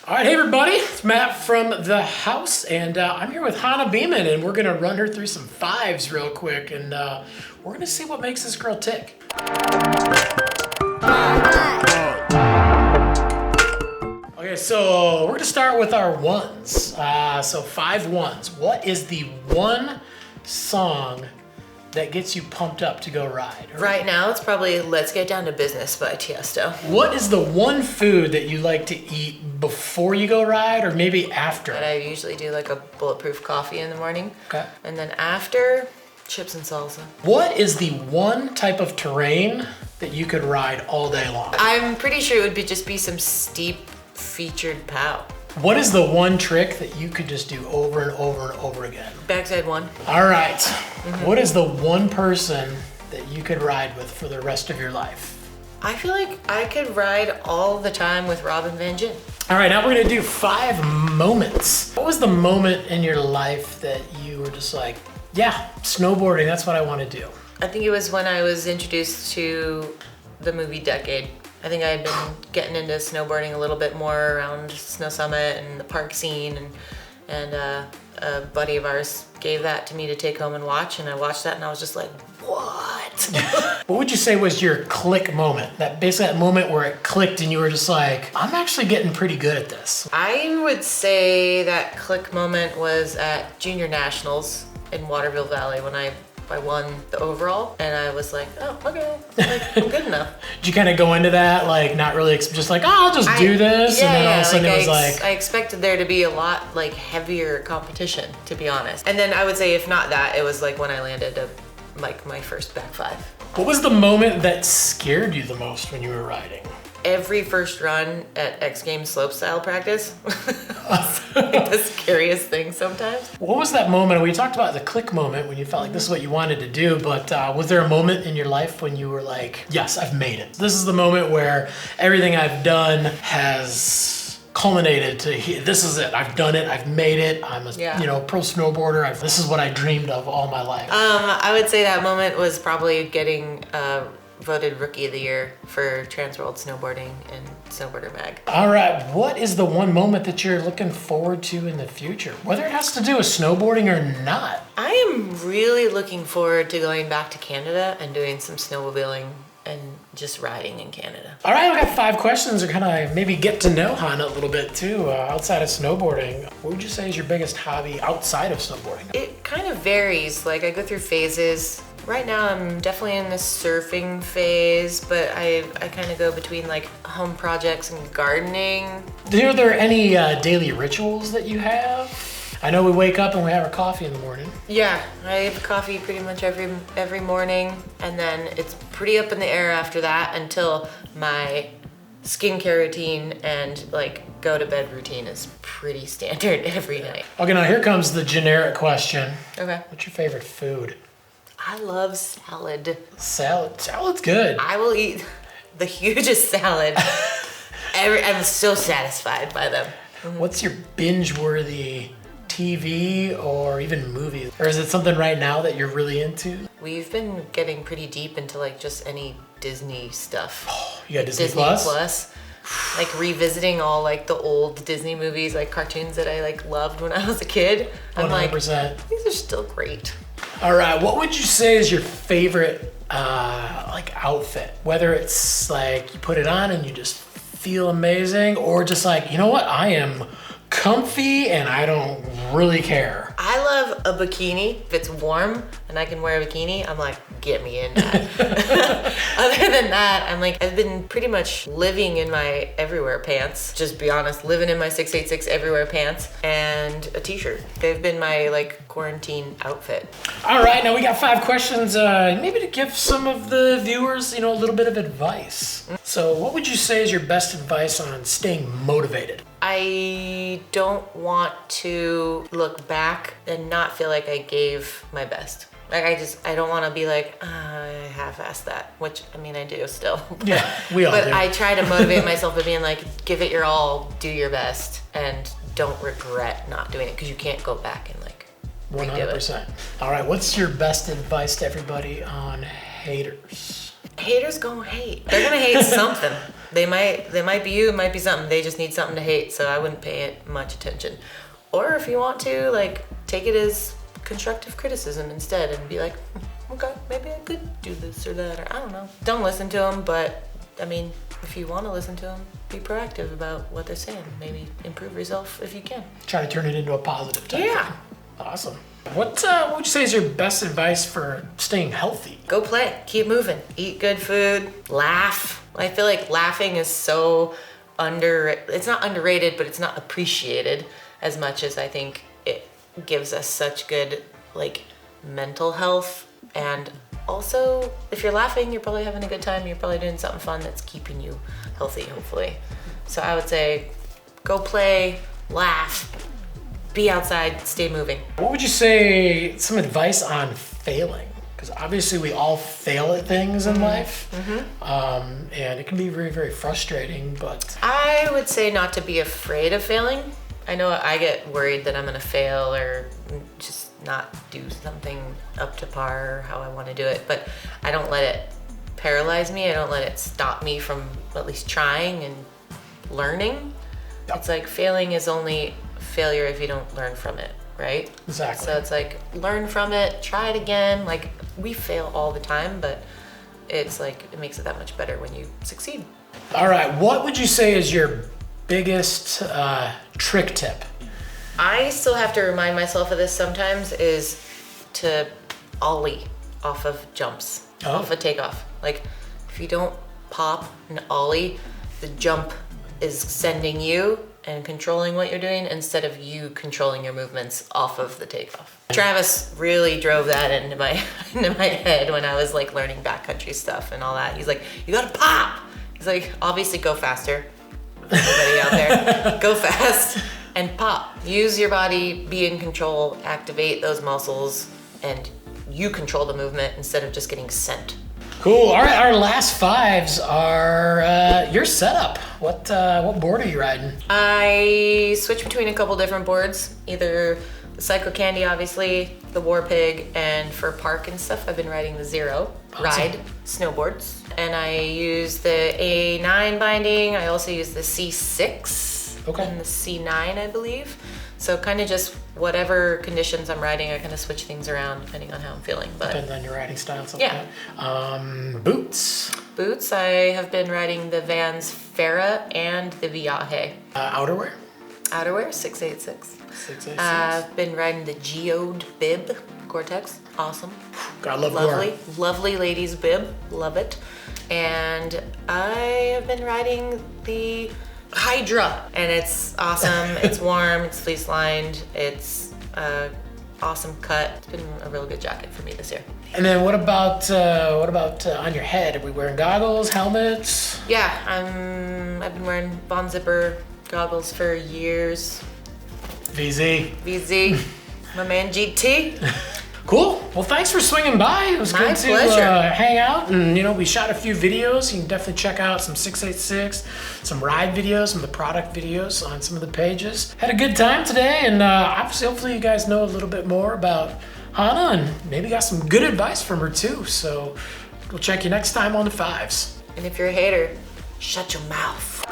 All right, hey everybody, it's Matt from the house, and I'm here with Hana Beaman, and we're gonna run her through some 5's real quick, and we're gonna see what makes this girl tick. Okay, so we're gonna start with our ones. So 5 ones. What is the one song that gets you pumped up to go ride? Right now, it's probably Let's Get Down to Business by Tiesto. What is the one food that you like to eat before you go ride or maybe after? But I usually do like a bulletproof coffee in the morning. Okay. And then after, chips and salsa. What is the one type of terrain that you could ride all day long? I'm pretty sure it would just be some steep featured POW. What is the one trick that you could just do over and over and over again? Backside one. All right. What is the one person that you could ride with for the rest of your life? I feel like I could ride all the time with Robin Van Gyn. All right, now we're gonna do 5 moments. What was the moment in your life that you were just like, yeah, snowboarding, that's what I wanna do? I think it was when I was introduced to the movie Decade. I think I had been getting into snowboarding a little bit more around Snow Summit and the park scene, and a buddy of ours gave that to me to take home and watch, and I watched that and I was just like, what? What would you say was your click moment? That basically that moment where it clicked and you were just like, I'm actually getting pretty good at this. I would say that click moment was at Junior Nationals in Waterville Valley when I won the overall, and I was like, oh, okay, like, I'm good enough. Did you kind of go into that, like, not really, just like, oh, I'll just do this, and then all of a sudden it was like... I expected there to be a lot, like, heavier competition, to be honest. And then I would say, if not that, it was like when I landed, like, my first back 5. What was the moment that scared you the most when you were riding? Every first run at X Games slopestyle practice was like the scariest thing sometimes. What was that moment? We talked about the click moment when you felt like this is what you wanted to do, but was there a moment in your life when you were like, yes, I've made it. This is the moment where everything I've done has culminated to here. This is it. I've done it. I've made it. I'm a pro snowboarder. This is what I dreamed of all my life. I would say that moment was probably getting voted Rookie of the Year for Trans World Snowboarding and Snowboarder Mag. All right, what is the one moment that you're looking forward to in the future? Whether it has to do with snowboarding or not. I am really looking forward to going back to Canada and doing some snowmobiling and just riding in Canada. All right, we got 5 questions to kind of maybe get to know Hana a little bit too, outside of snowboarding. What would you say is your biggest hobby outside of snowboarding? It kind of varies. Like, I go through phases. Right now I'm definitely in the surfing phase, but I kind of go between like home projects and gardening. Are there any daily rituals that you have? I know we wake up and we have our coffee in the morning. Yeah, I have coffee pretty much every morning, and then it's pretty up in the air after that until my skincare routine and like go to bed routine is pretty standard every night. Okay, now here comes the generic question. Okay. What's your favorite food? I love salad. Salad's good. I will eat the hugest salad. I'm so satisfied by them. What's your binge-worthy TV or even movie? Or is it something right now that you're really into? We've been getting pretty deep into like just any Disney stuff. Oh, you got Disney Plus? Like revisiting all like the old Disney movies, like cartoons that I like loved when I was a kid. I'm 100%. like, these are still great. All right, what would you say is your favorite like outfit? Whether it's like you put it on and you just feel amazing, or just like, you know what, I am comfy and I don't really care. I love a bikini. If it's warm and I can wear a bikini, I'm like, get me in that. Other than that, I'm like, I've been pretty much living in my everywhere pants. Just be honest, living in my 686 everywhere pants and a t-shirt. They've been my like quarantine outfit. All right, now we got 5 questions, maybe to give some of the viewers, a little bit of advice. So what would you say is your best advice on staying motivated? I don't want to look back and not feel like I gave my best. Like I don't want to be like, I half-assed that, which I mean I do still. Yeah, we all do. But I try to motivate myself by being like, give it your all, do your best, and don't regret not doing it, because you can't go back and like 100%. All right, what's your best advice to everybody on haters? Haters gonna hate. They're gonna hate something. They might be you, it might be something. They just need something to hate, so I wouldn't pay it much attention. Or if you want to, like, take it as constructive criticism instead and be like, okay, maybe I could do this or that, or I don't know. Don't listen to them, but I mean, if you want to listen to them, be proactive about what they're saying. Maybe improve yourself if you can. Try to turn it into a positive type Yeah. thing. Awesome. What would you say is your best advice for staying healthy? Go play, keep moving, eat good food, laugh. I feel like laughing is so it's not underrated, but it's not appreciated as much as I think it gives us such good, like, mental health. And also, if you're laughing, you're probably having a good time. You're probably doing something fun that's keeping you healthy, hopefully. So I would say, go play, laugh, be outside, stay moving. What would you say, some advice on failing? Because obviously we all fail at things in life, and it can be very, very frustrating, but... I would say not to be afraid of failing. I know I get worried that I'm gonna fail or just not do something up to par how I wanna do it, but I don't let it paralyze me. I don't let it stop me from at least trying and learning. Yep. It's like failing is only failure if you don't learn from it, right? Exactly. So it's like, learn from it, try it again. Like, we fail all the time, but it's like, it makes it that much better when you succeed. All right, what would you say is your biggest trick tip? I still have to remind myself of this sometimes, is to ollie off of jumps, off a takeoff. Like, if you don't pop and ollie, the jump is sending you and controlling what you're doing instead of you controlling your movements off of the takeoff. Travis really drove that into my head when I was like learning backcountry stuff and all that. He's like, you gotta pop. He's like, obviously go faster. Everybody out there, go fast and pop. Use your body, be in control, activate those muscles, and you control the movement instead of just getting sent. Cool. All right, our last 5's are your setup. What board are you riding? I switch between a couple different boards, either the Psycho Candy, obviously, the War Pig, and for park and stuff, I've been riding the Zero Ride snowboards. And I use the A9 binding. I also use the C6 and the C9, I believe. So kind of just whatever conditions I'm riding, I kind of switch things around depending on how I'm feeling. But depends on your riding style. Boots. Boots, I have been riding the Vans Farah and the Viaje. Outerwear. Outerwear, 686. 686. I've been riding the Geode bib, Gore-Tex, awesome. God, love lovely ladies bib, love it. And I have been riding the Hydra, and it's awesome. It's warm, it's fleece lined, it's awesome cut. It's been a real good jacket for me this year. And then what about on your head? Are we wearing goggles, helmets? Yeah, I've been wearing Von Zipper goggles for years. VZ. My man GT. Cool. Well, thanks for swinging by. It was good to hang out. And, we shot a few videos. You can definitely check out some 686, some ride videos, some of the product videos on some of the pages. Had a good time today. And obviously, hopefully you guys know a little bit more about Hana and maybe got some good advice from her too. So we'll check you next time on the 5's. And if you're a hater, shut your mouth.